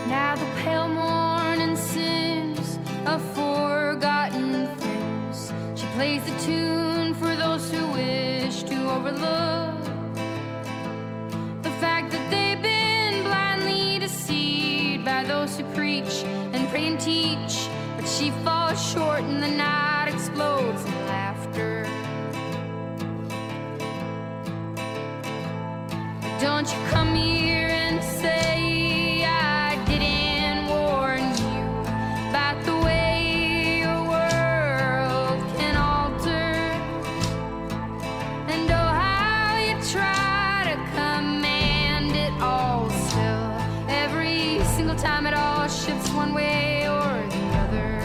Now the pale morning sings of forgotten things. She plays the tune for those who wish to overlook the fact that they've been blindly deceived by those who preach and pray and teach. But she falls short and the night explodes in laughter. Don't you come here and say I didn't warn you about the way your world can alter. And oh, how you try to command it all still. Every single time it all shifts one way or the other.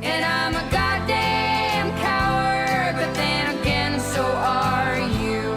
And I'm a goddamn coward, but then again so are you.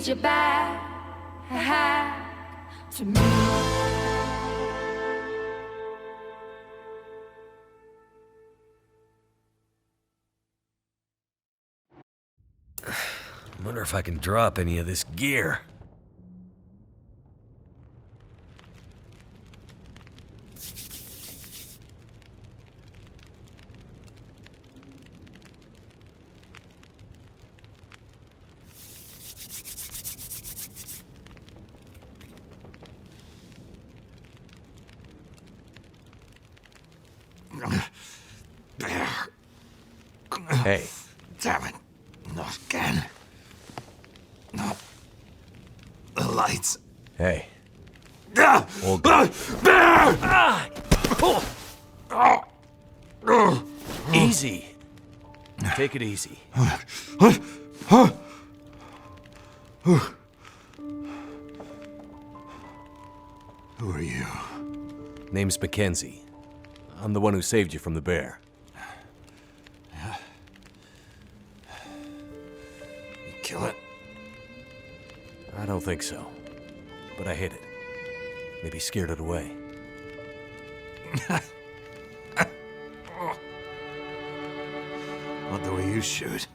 You back to me. I wonder if I can drop any of this gear. Hey. Damn it. Not again. No. The lights. Hey. All good. Easy. Take it easy. Who are you? Name's Mackenzie. I'm the one who saved you from the bear. Kill it? I don't think so. But I hit it. Maybe scared it away. Not the way you shoot.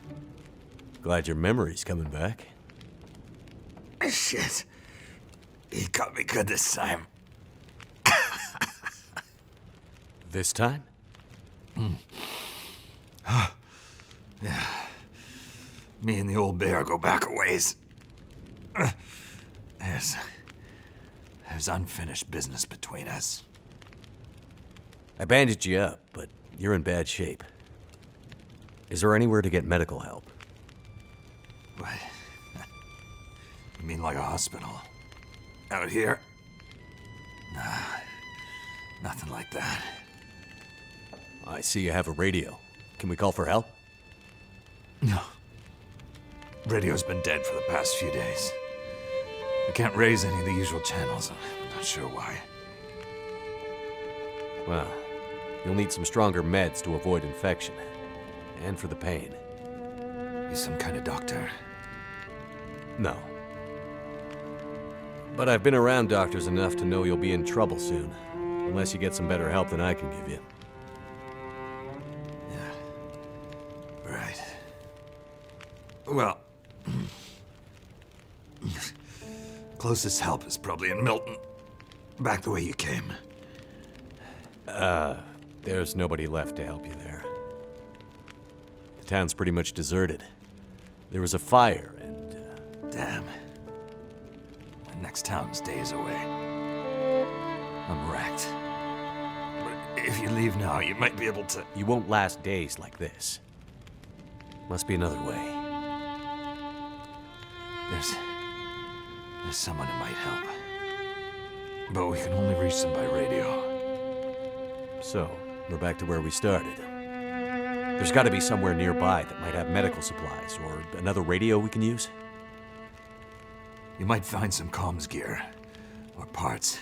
Glad your memory's coming back. Shit. He got me good this time. This time? Yeah. Me and the old bear go back a ways. There's unfinished business between us. I bandaged you up, but you're in bad shape. Is there anywhere to get medical help? What? You mean like a hospital? Out here? Nah, nothing like that. I see you have a radio. Can we call for help? No. Radio's been dead for the past few days. I can't raise any of the usual channels. I'm not sure why. Well, you'll need some stronger meds to avoid infection. And for the pain. You some kind of doctor? No. But I've been around doctors enough to know you'll be in trouble soon. Unless you get some better help than I can give you. Yeah. Right. Well... closest help is probably in Milton. Back the way you came. There's nobody left to help you there. The town's pretty much deserted. There was a fire and... Damn. The next town's days away. I'm wrecked. But if you leave now, you might be able to... You won't last days like this. Must be another way. There's someone who might help. But we can only reach them by radio. So, we're back to where we started. There's got to be somewhere nearby that might have medical supplies, or another radio we can use. You might find some comms gear, or parts,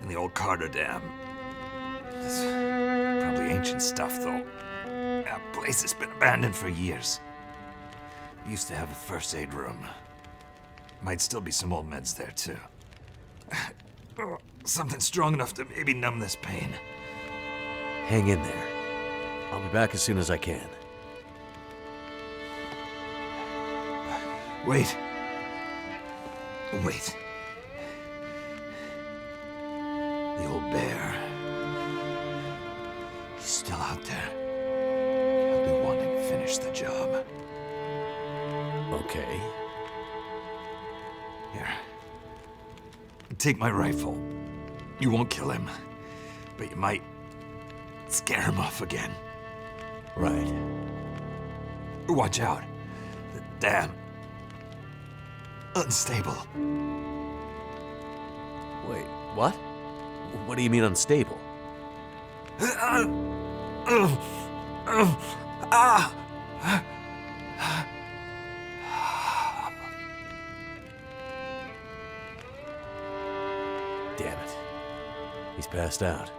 in the old Carter Dam. It's probably ancient stuff, though. That place has been abandoned for years. It used to have a first aid room. Might still be some old meds there, too. Something strong enough to maybe numb this pain. Hang in there. I'll be back as soon as I can. Wait. Wait. The old bear. He's still out there. He'll be wanting to finish the job. Okay. Here. Take my rifle. You won't kill him, but you might scare him off again. Right. Watch out. The dam. Unstable. Wait, what? What do you mean unstable? Damn it. He's passed out.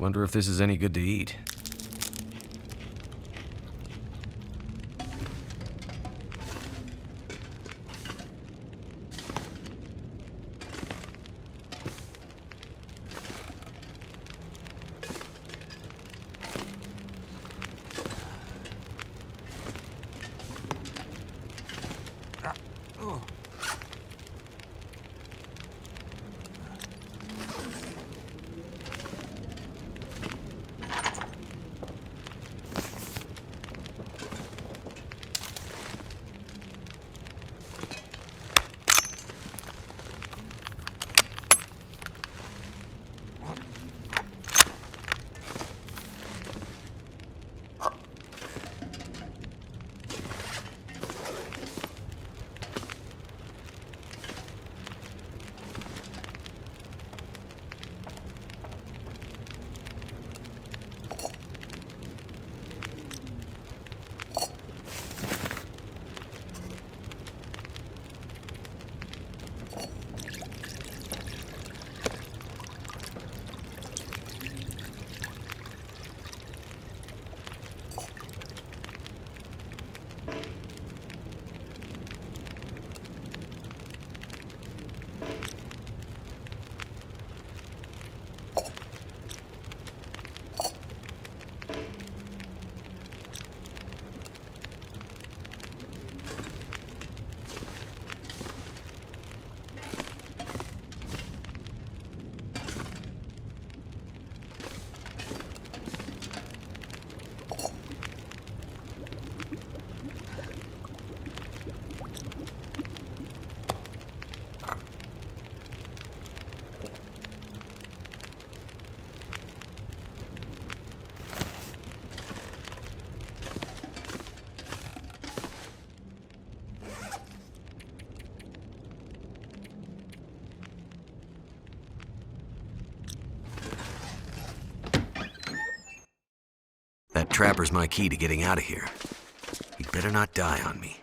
Wonder if this is any good to eat. trapper's my key to getting out of here. He'd better not die on me.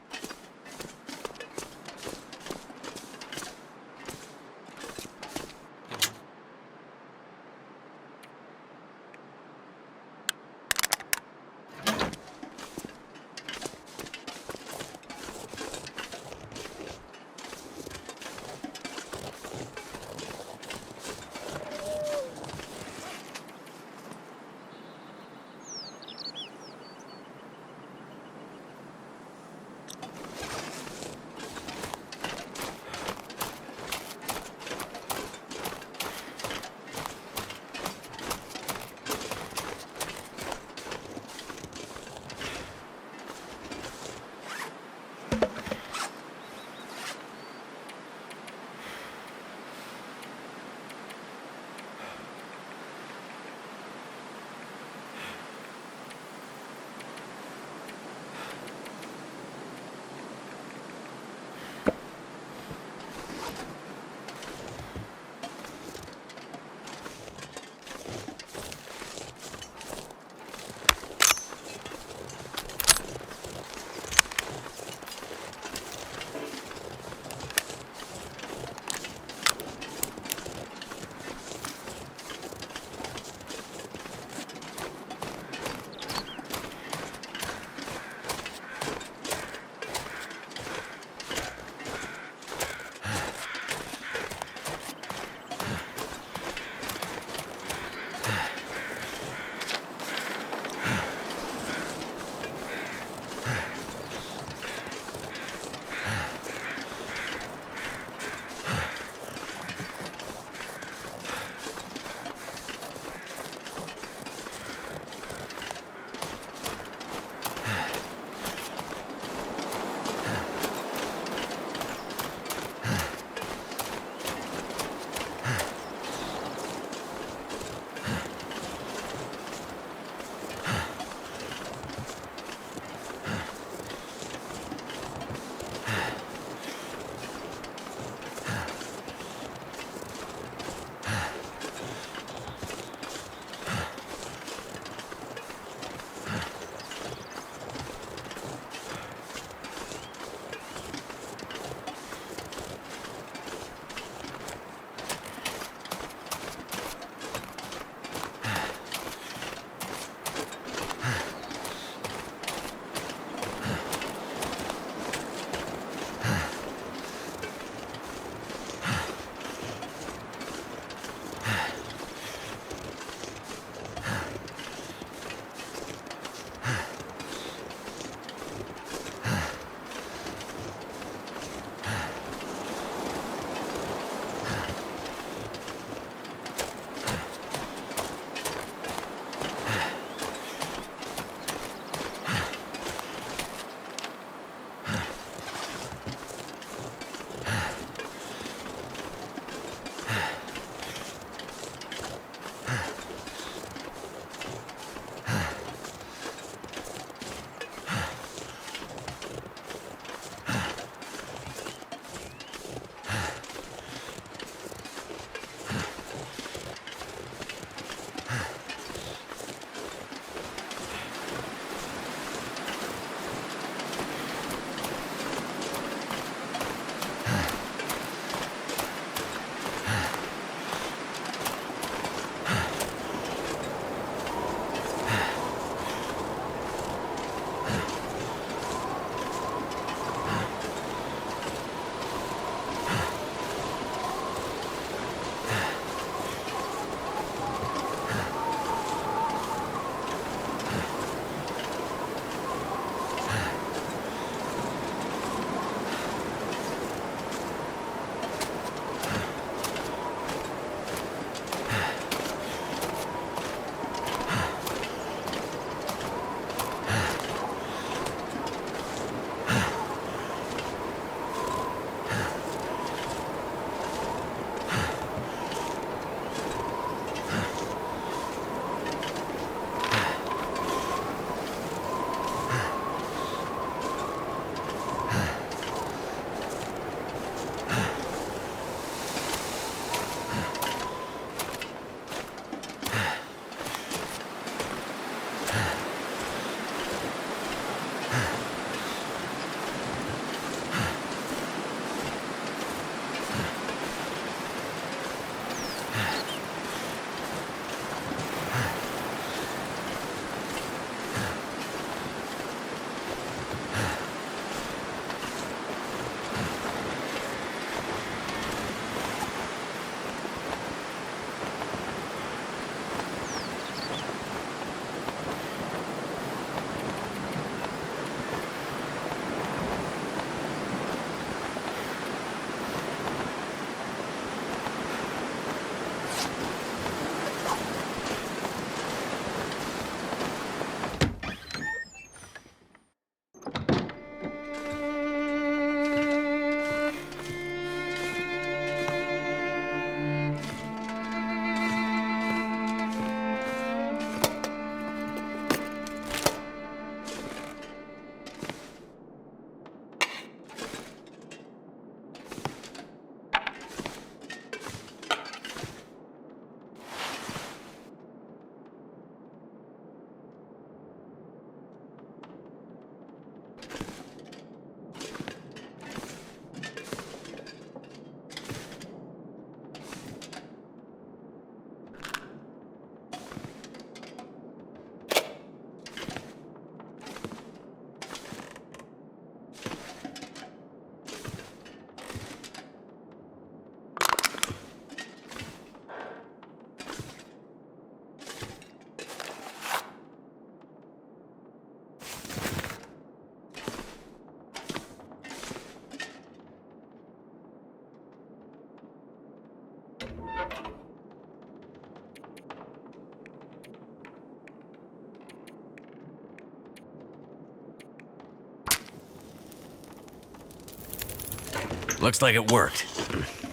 Looks like it worked.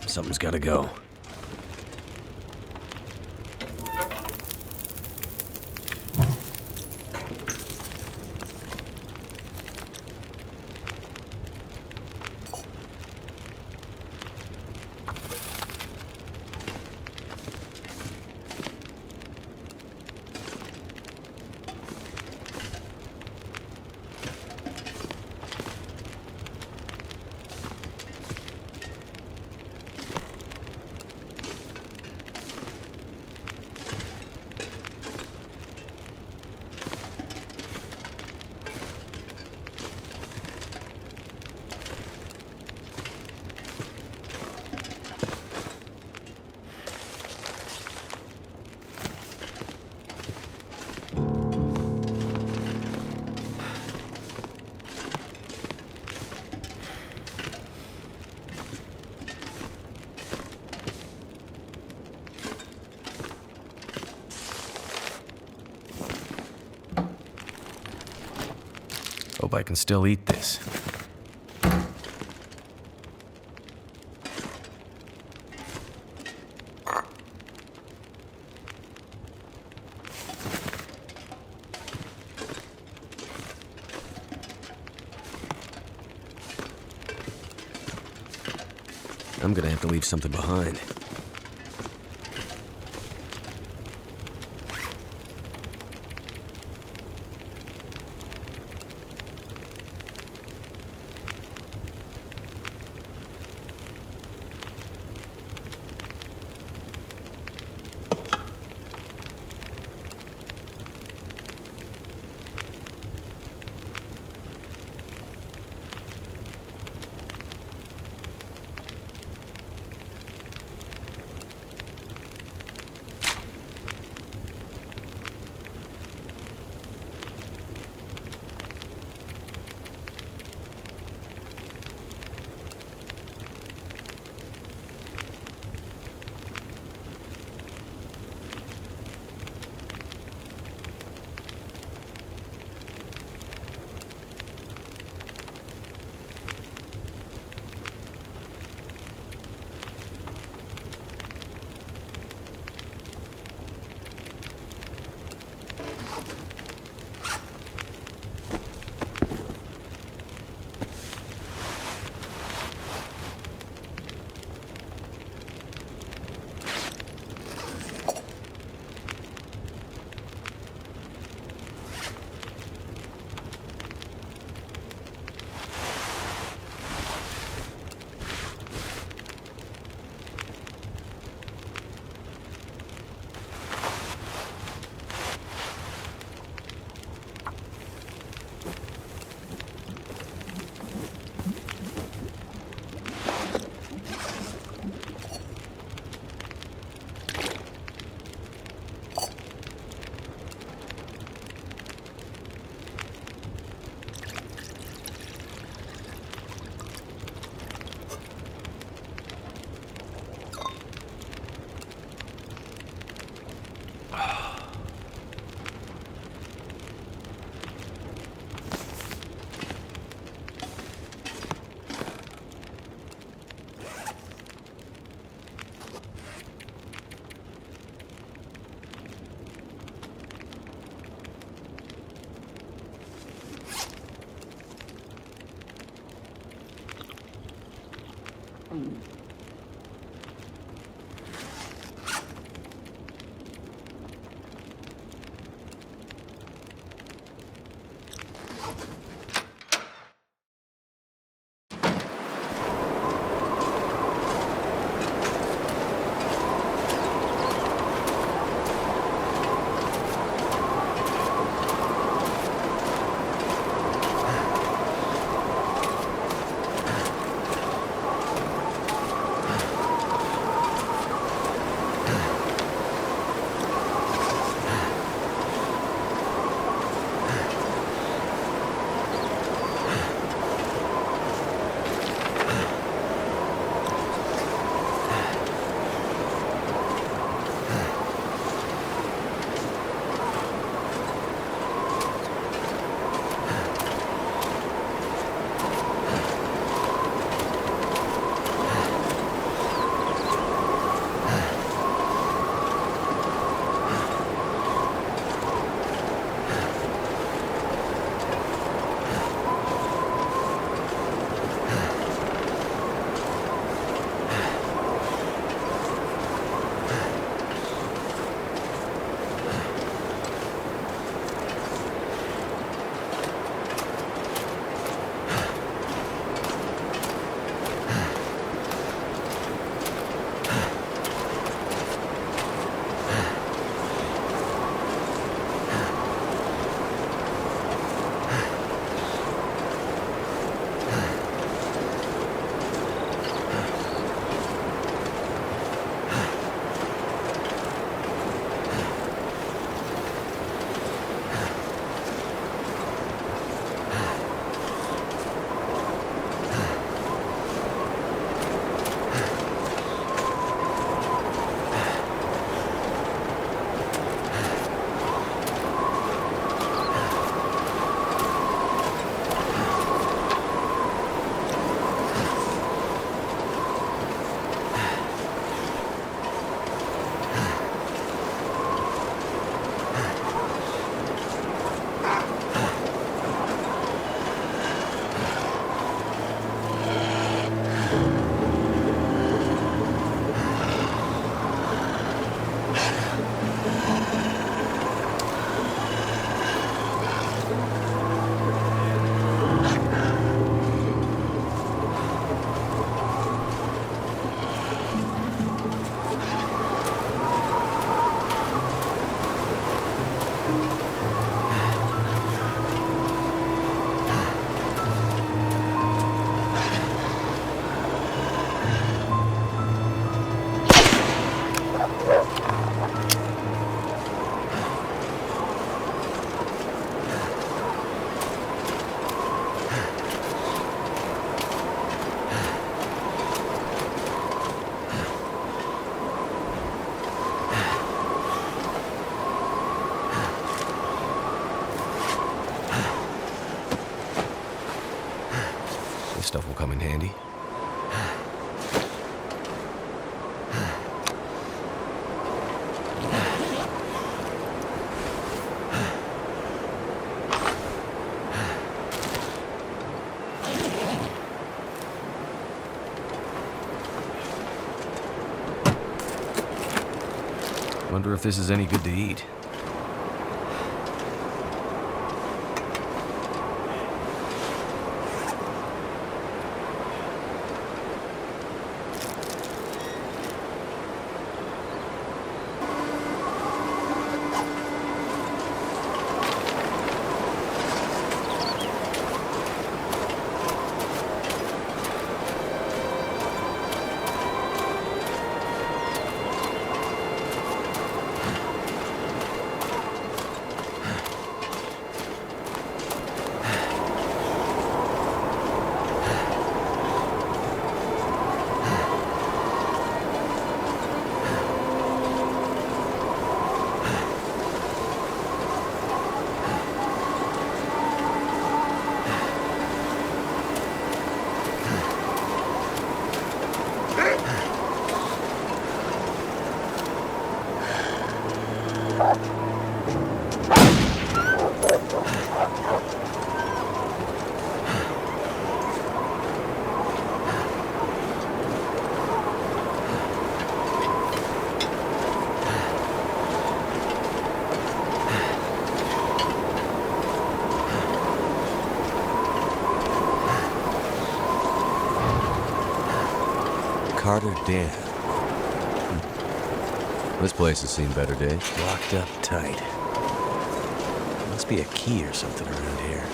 Something's gotta go. Hope I can still eat this. I'm gonna have to leave something behind. stuff will come in handy. Wonder if this is any good to eat. Carter Dam. This place has seen better days. Locked up tight. Must be a key or something around here.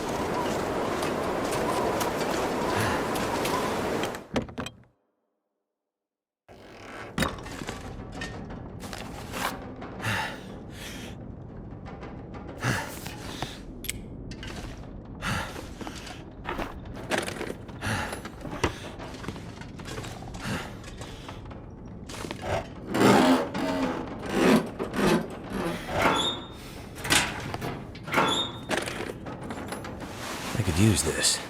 I could use this.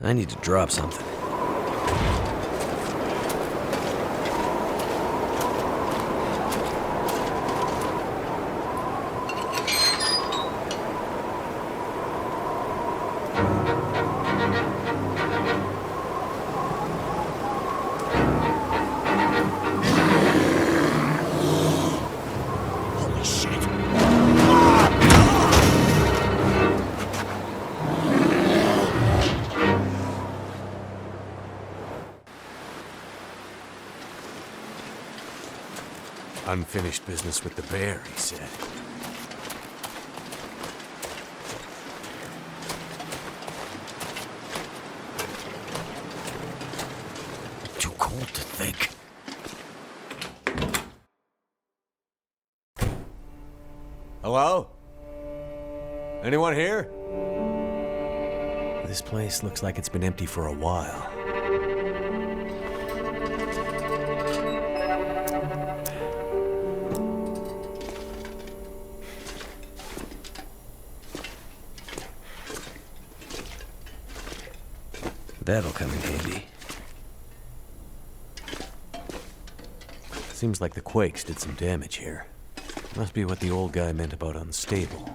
I need to drop something. Unfinished business with the bear, he said. Too cold to think. Hello? Anyone here? This place looks like it's been empty for a while. That'll come in handy. Seems like the quakes did some damage here. Must be what the old guy meant about unstable.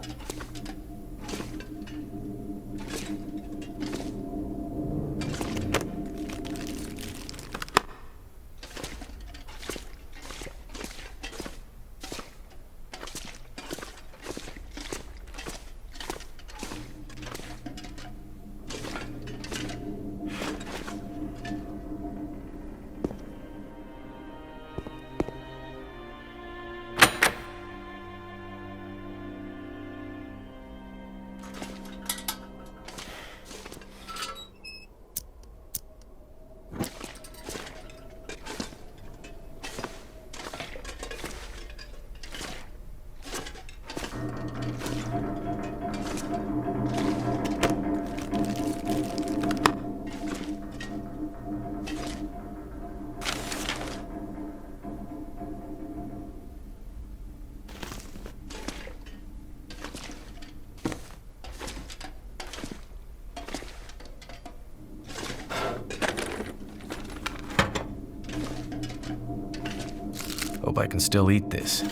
Hope I can still eat this.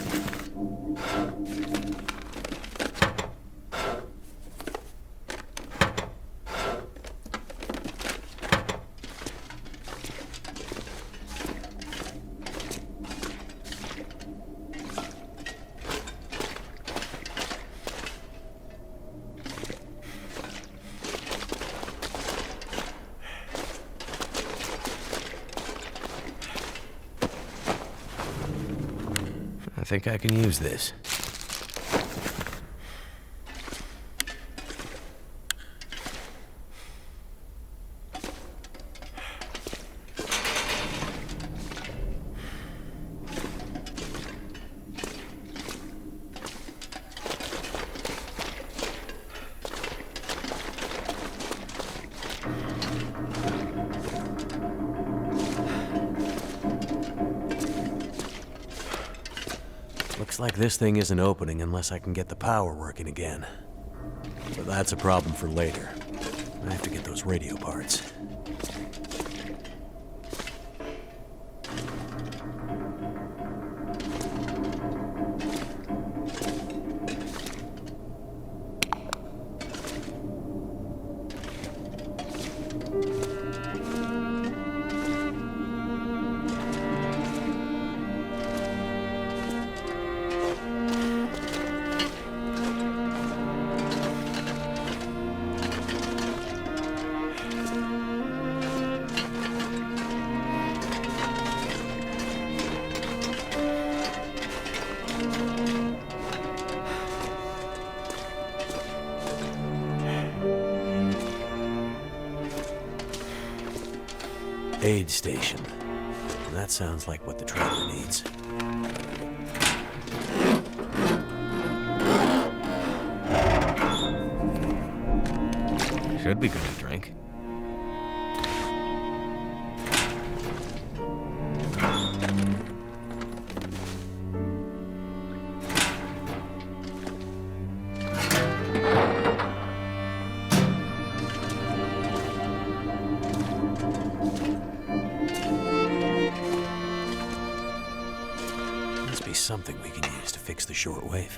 I think I can use this. Looks like this thing isn't opening unless I can get the power working again. But that's a problem for later. I have to get those radio parts. Aid station. That sounds like what the trailer needs. Should be good to drink. Must be something we can use to fix the shortwave.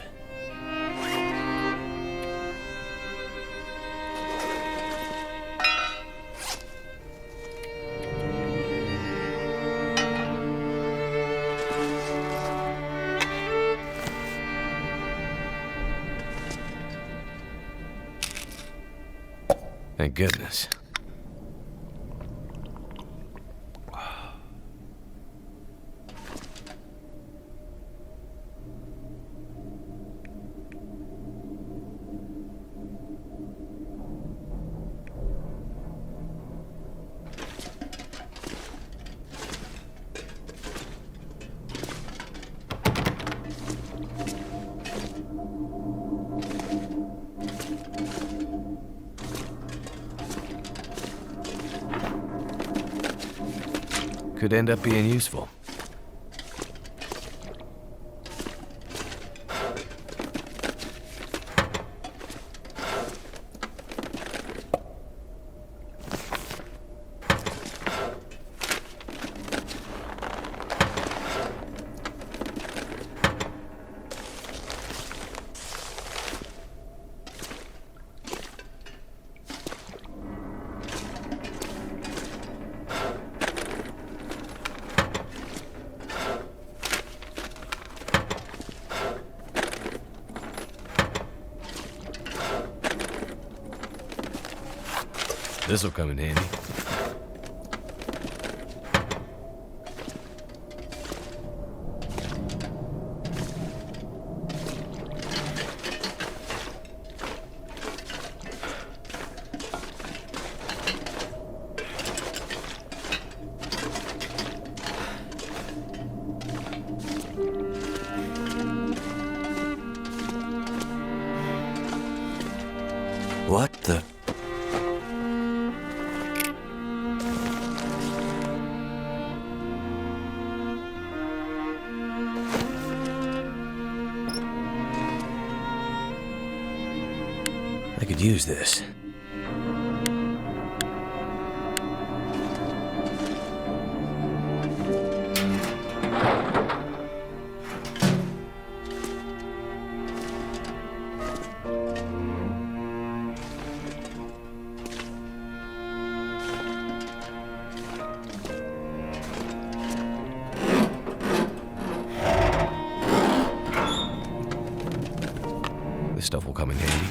Thank goodness. Could end up being useful. This'll come in handy. What the? I could use this. stuff will come in handy.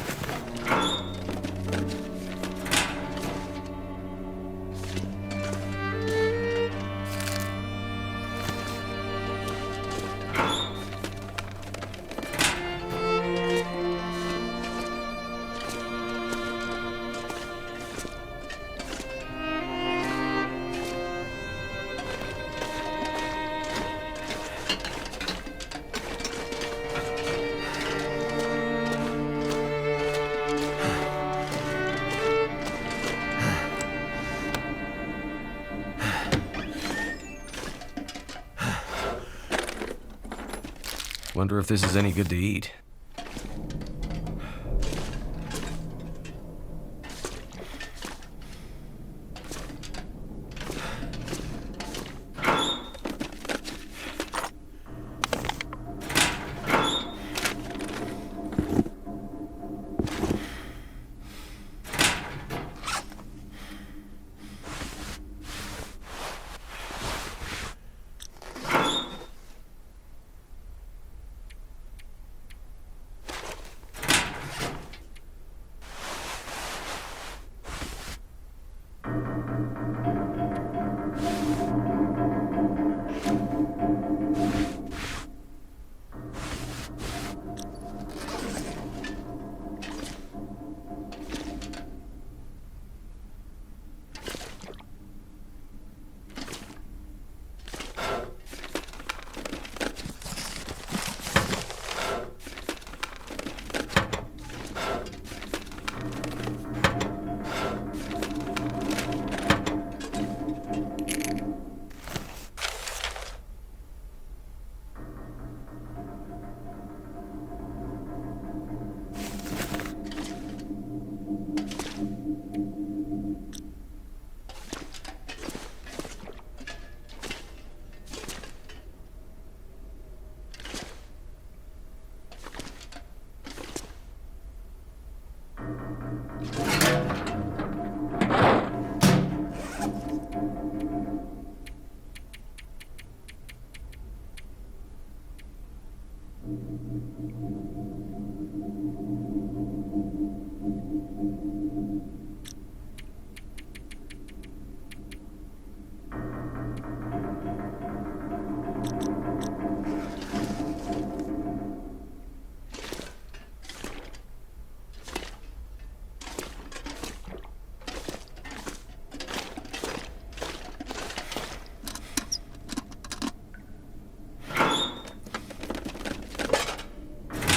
Wonder if this is any good to eat.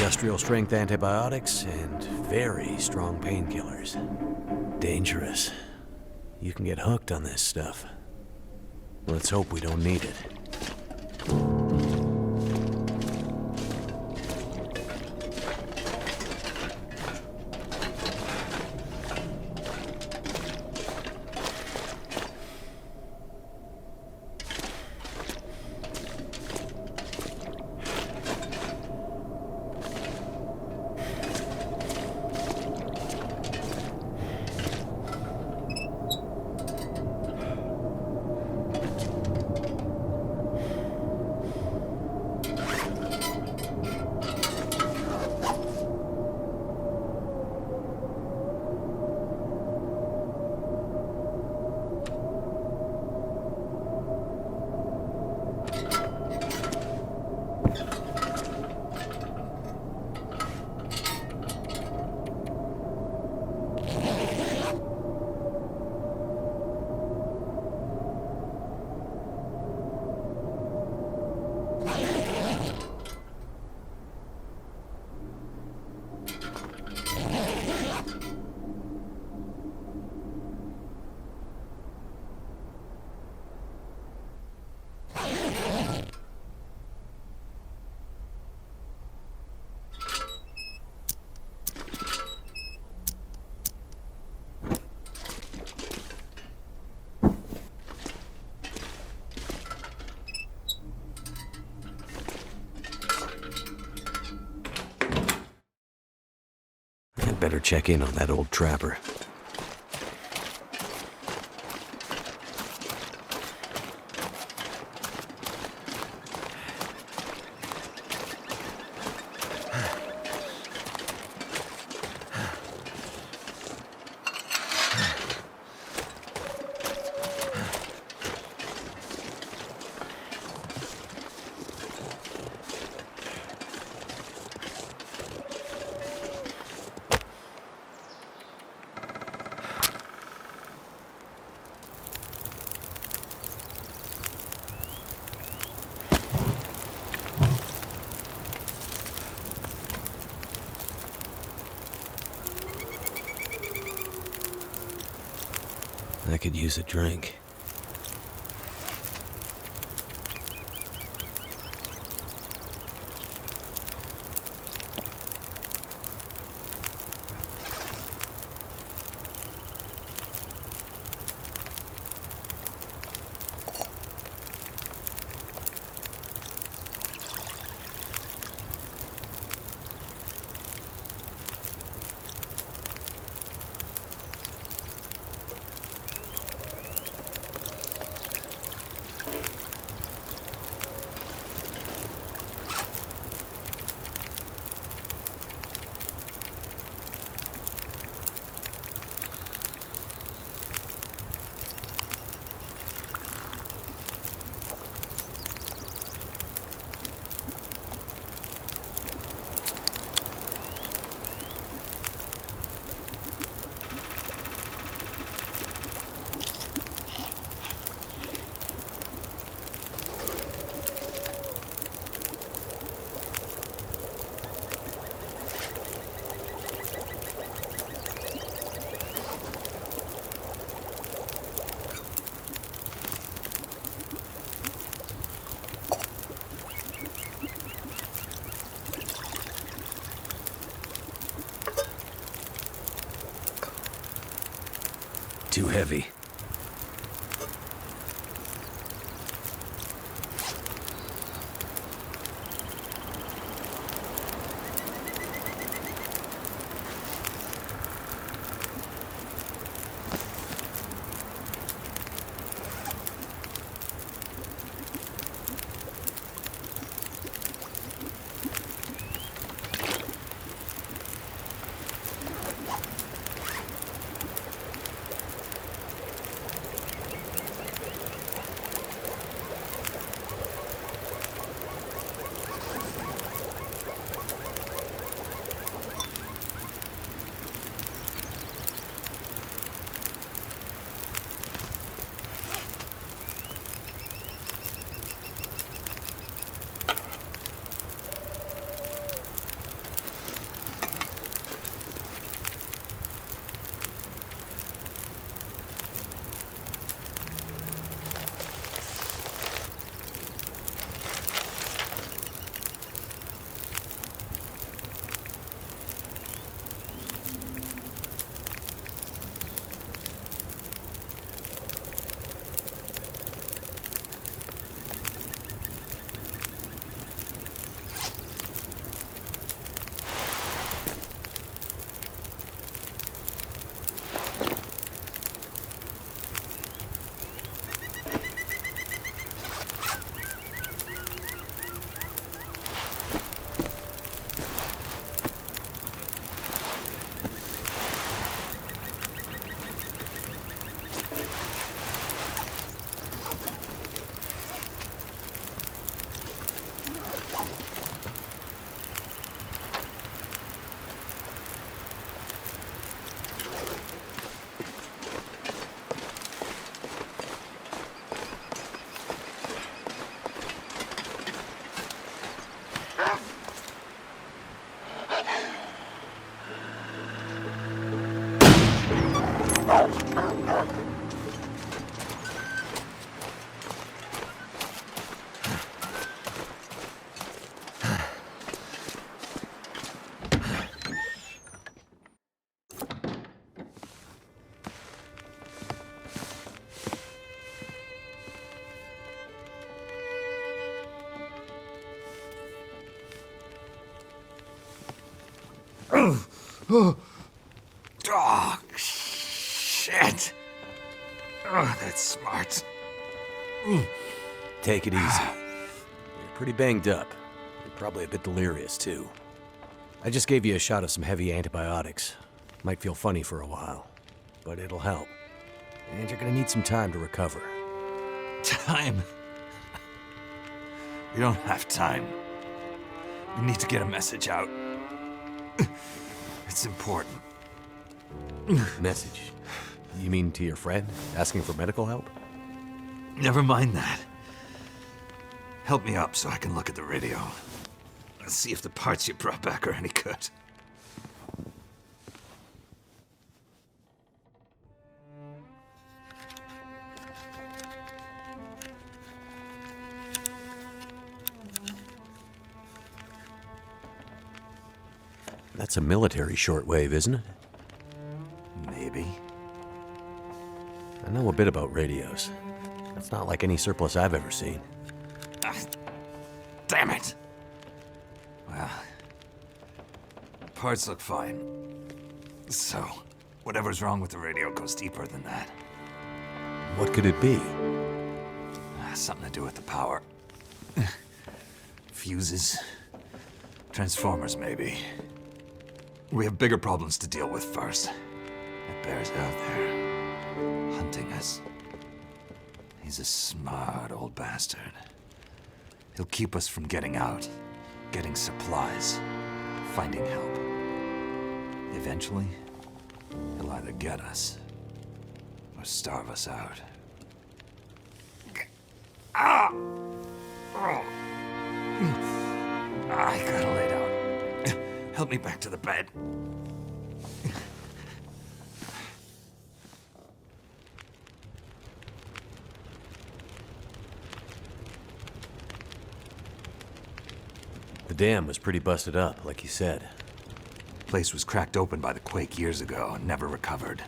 Industrial strength antibiotics and very strong painkillers. Dangerous. You can get hooked on this stuff. Let's hope we don't need it. I'd better check in on that old trapper. I could use a drink. Too heavy. Oh, shit. Oh, that's smart. Take it easy. You're pretty banged up. You're probably a bit delirious, too. I just gave you a shot of some heavy antibiotics. Might feel funny for a while, but it'll help. And you're gonna need some time to recover. Time? We don't have time. We need to get a message out. It's important. Message? You mean to your friend, asking for medical help? Never mind that. Help me up so I can look at the radio. Let's see if the parts you brought back are any good. That's a military shortwave, isn't it? Maybe. I know a bit about radios. It's not like any surplus I've ever seen. Ah, damn it! Well, parts look fine. So, whatever's wrong with the radio goes deeper than that. What could it be? Something to do with the power. Fuses. Transformers, maybe. We have bigger problems to deal with first. That bear's out there, hunting us. He's a smart old bastard. He'll keep us from getting out, getting supplies, finding help. Eventually, he'll either get us or starve us out. Ah! Oh. I gotta lay down. Help me back to the bed. The dam was pretty busted up, like you said. Place was cracked open by the quake years ago and never recovered.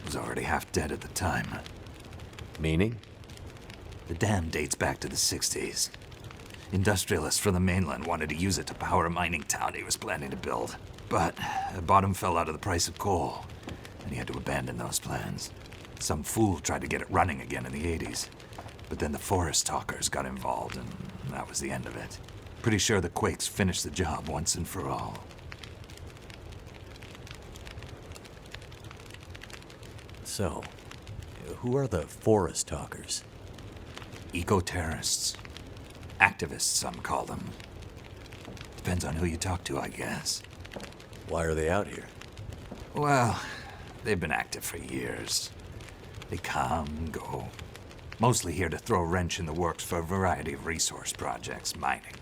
It was already half dead at the time. Meaning? The dam dates back to the 60s. Industrialists from the mainland wanted to use it to power a mining town he was planning to build. But the bottom fell out of the price of coal, and he had to abandon those plans. Some fool tried to get it running again in the 80s. But then the forest talkers got involved, and that was the end of it. Pretty sure the quakes finished the job once and for all. So, who are the forest talkers? Eco-terrorists. Activists, some call them. Depends on who you talk to, I guess. Why are they out here? Well, they've been active for years. They come and go. Mostly here to throw a wrench in the works for a variety of resource projects, mining,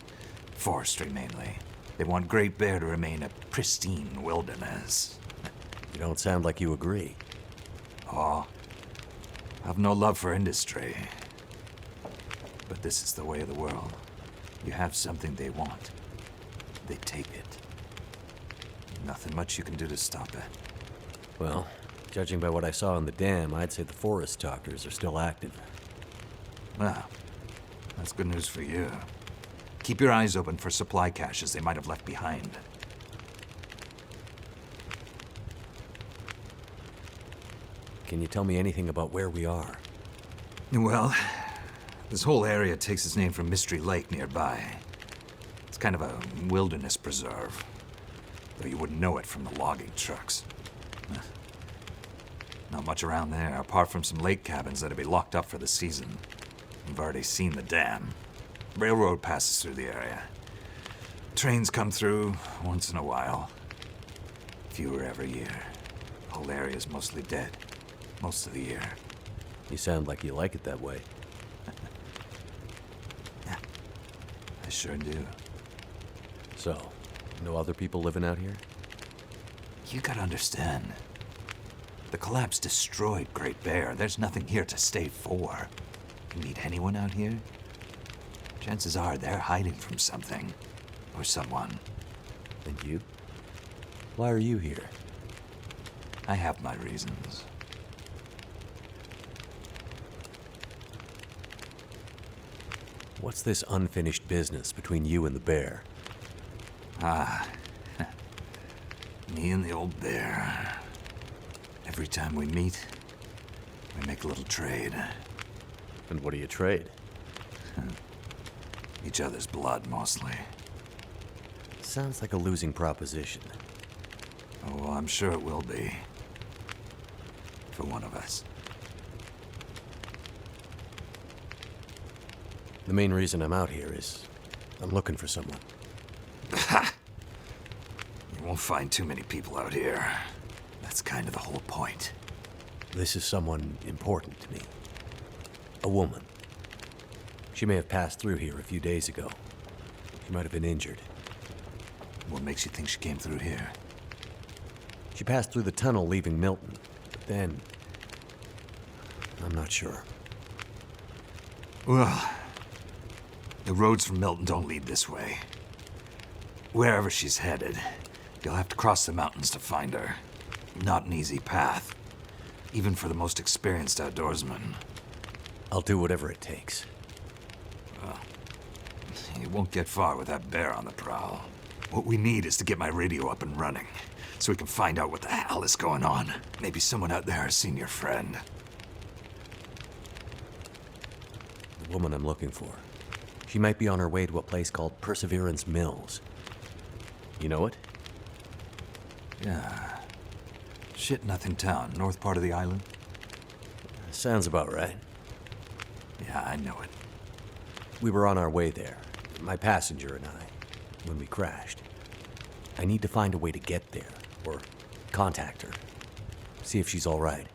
forestry mainly. They want Great Bear to remain a pristine wilderness. You don't sound like you agree. Oh, I've no love for industry. But this is the way of the world. You have something they want. They take it. Nothing much you can do to stop it. Well, judging by what I saw in the dam, I'd say the forest talkers are still active. Well, that's good news for you. Keep your eyes open for supply caches they might have left behind. Can you tell me anything about where we are? Well, this whole area takes its name from Mystery Lake nearby. It's kind of a wilderness preserve, though you wouldn't know it from the logging trucks. Not much around there, apart from some lake cabins that'll be locked up for the season. You've already seen the dam. Railroad passes through the area. Trains come through once in a while. Fewer every year. The whole area's mostly dead. Most of the year. You sound like you like it that way. Yeah, I sure do. So, no other people living out here? You gotta understand. The collapse destroyed Great Bear. There's nothing here to stay for. You meet anyone out here? Chances are they're hiding from something. Or someone. And you? Why are you here? I have my reasons. What's this unfinished business between you and the bear? Ah. Me and the old bear. Every time we meet, we make a little trade. And what do you trade? Each other's blood, mostly. Sounds like a losing proposition. Oh, well, I'm sure it will be. For one of us. The main reason I'm out here is I'm looking for someone. You won't find too many people out here. That's kind of the whole point. This is someone important to me. A woman. She may have passed through here a few days ago. She might have been injured. What makes you think she came through here? She passed through the tunnel leaving Milton. But then... I'm not sure. Well, the roads from Milton don't lead this way. Wherever she's headed, you'll have to cross the mountains to find her. Not an easy path, even for the most experienced outdoorsman. I'll do whatever it takes. You won't get far with that bear on the prowl. What we need is to get my radio up and running, so we can find out what the hell is going on. Maybe someone out there has seen your friend. The woman I'm looking for. She might be on her way to a place called Perseverance Mills. You know it? Yeah. Shit-nothing town, north part of the island. Sounds about right. Yeah, I know it. We were on our way there, my passenger and I, when we crashed. I need to find a way to get there, or contact her. See if she's all right.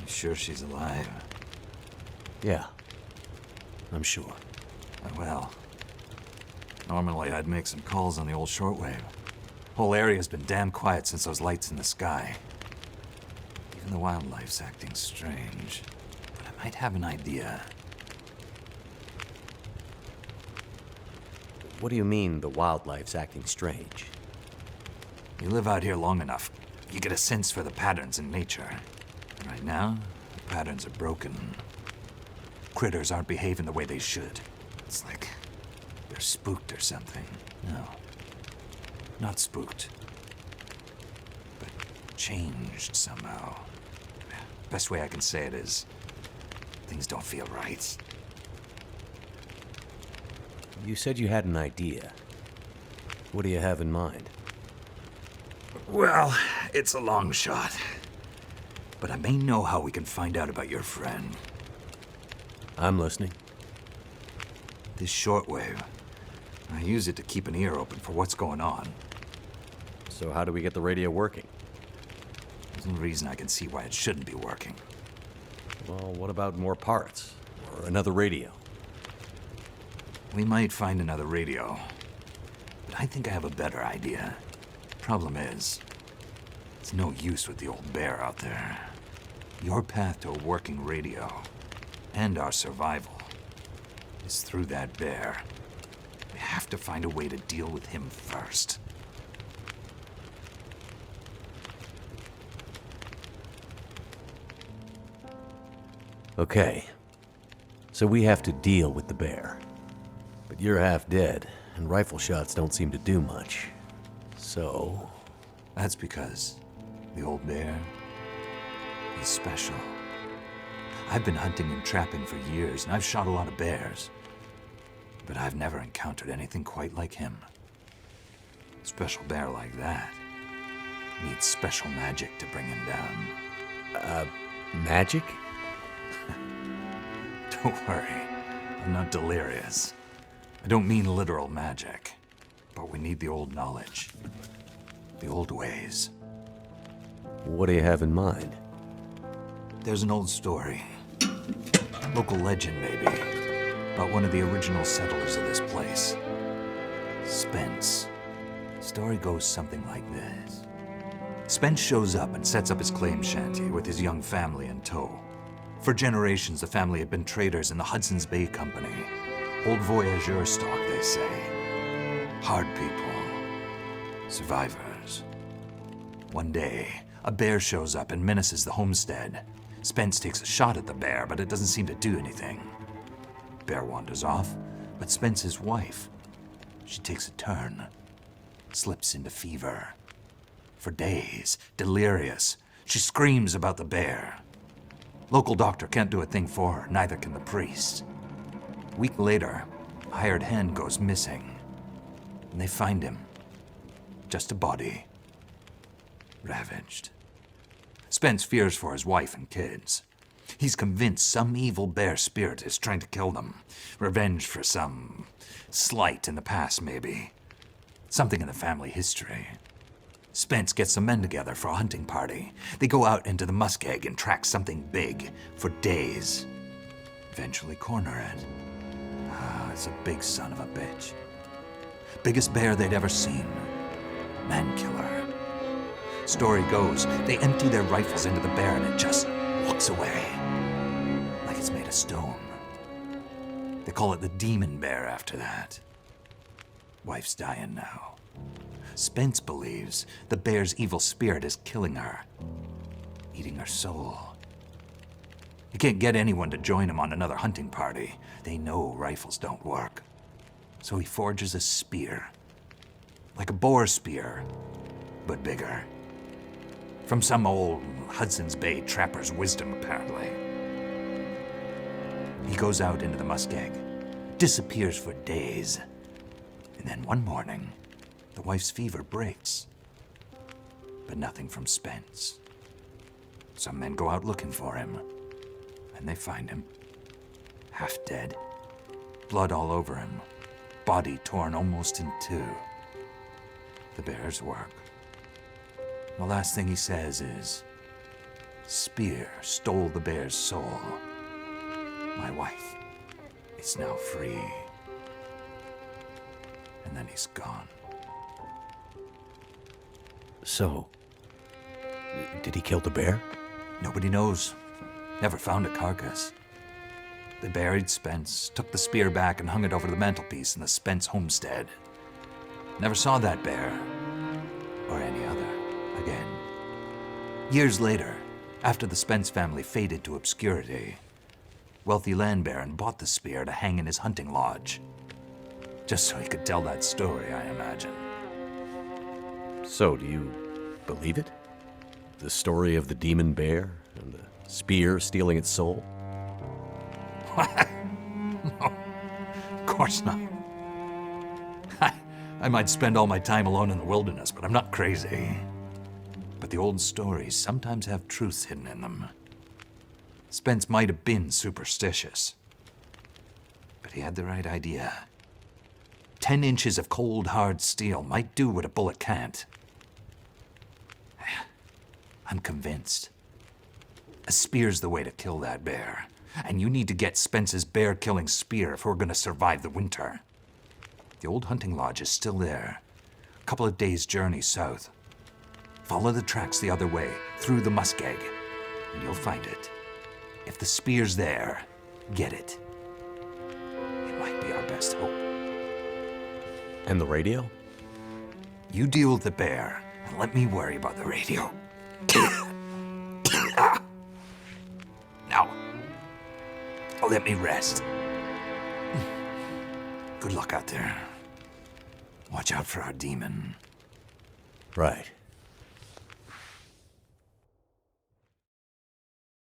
You sure she's alive? Yeah, I'm sure. Well, normally I'd make some calls on the old shortwave. Whole area's been damn quiet since those lights in the sky. Even the wildlife's acting strange. But I might have an idea. What do you mean, the wildlife's acting strange? You live out here long enough, you get a sense for the patterns in nature. Right now, the patterns are broken. Critters aren't behaving the way they should. It's like they're spooked or something. No, not spooked, but changed somehow. Best way I can say it is, things don't feel right. You said you had an idea. What do you have in mind? Well, it's a long shot. But I may know how we can find out about your friend. I'm listening. This shortwave, I use it to keep an ear open for what's going on. So how do we get the radio working? There's no reason I can see why it shouldn't be working. Well, what about more parts? Or another radio? We might find another radio. But I think I have a better idea. Problem is, it's no use with the old bear out there. Your path to a working radio, and our survival, is through that bear. We have to find a way to deal with him first. Okay. So we have to deal with the bear. But you're half dead, and rifle shots don't seem to do much. So... That's because the old bear is special. I've been hunting and trapping for years, and I've shot a lot of bears. But I've never encountered anything quite like him. A special bear like that needs special magic to bring him down. magic? Don't worry, I'm not delirious. I don't mean literal magic, but we need the old knowledge, the old ways. What do you have in mind? There's an old story, local legend maybe, about one of the original settlers of this place, Spence. Story goes something like this. Spence shows up and sets up his claim shanty with his young family in tow. For generations, the family had been traders in the Hudson's Bay Company. Old voyageur stock, they say. Hard people. Survivors. One day, a bear shows up and menaces the homestead. Spence takes a shot at the bear, but it doesn't seem to do anything. Bear wanders off, but Spence's wife, she takes a turn. Slips into fever. For days, delirious, she screams about the bear. Local doctor can't do a thing for her, neither can the priest. A week later, a hired hand goes missing. And they find him. Just a body. Ravaged. Spence fears for his wife and kids. He's convinced some evil bear spirit is trying to kill them. Revenge for some slight in the past, maybe. Something in the family history. Spence gets some men together for a hunting party. They go out into the muskeg and track something big for days. Eventually corner it. It's a big son of a bitch. Biggest bear they'd ever seen. Man killer. Story goes, they empty their rifles into the bear and it just walks away. Like it's made of stone. They call it the demon bear after that. Wife's dying now. Spence believes the bear's evil spirit is killing her, eating her soul. He can't get anyone to join him on another hunting party. They know rifles don't work. So he forges a spear. Like a boar spear, but bigger. From some old Hudson's Bay trapper's wisdom, apparently. He goes out into the muskeg, disappears for days. And then one morning, the wife's fever breaks. But nothing from Spence. Some men go out looking for him. And they find him, half dead, blood all over him, body torn almost in two. The bear's work. The last thing he says is, "Spear stole the bear's soul. My wife is now free." And then he's gone. So, did he kill the bear? Nobody knows. Never found a carcass. They buried Spence, took the spear back and hung it over the mantelpiece in the Spence homestead. Never saw that bear, or any other, again. Years later, after the Spence family faded to obscurity, wealthy land baron bought the spear to hang in his hunting lodge. Just so he could tell that story, I imagine. So, do you believe it? The story of the demon bear and the spear stealing its soul? What? No, of course not. I might spend all my time alone in the wilderness, but I'm not crazy. But the old stories sometimes have truths hidden in them. Spence might have been superstitious, but he had the right idea. 10 inches of cold, hard steel might do what a bullet can't. I'm convinced. A spear's the way to kill that bear. And you need to get Spence's bear-killing spear if we're gonna survive the winter. The old hunting lodge is still there. A couple of days' journey south. Follow the tracks the other way, through the muskeg, and you'll find it. If the spear's there, get it. It might be our best hope. And the radio? You deal with the bear, and let me worry about the radio. Now, let me rest. Good luck out there. Watch out for our demon. Right.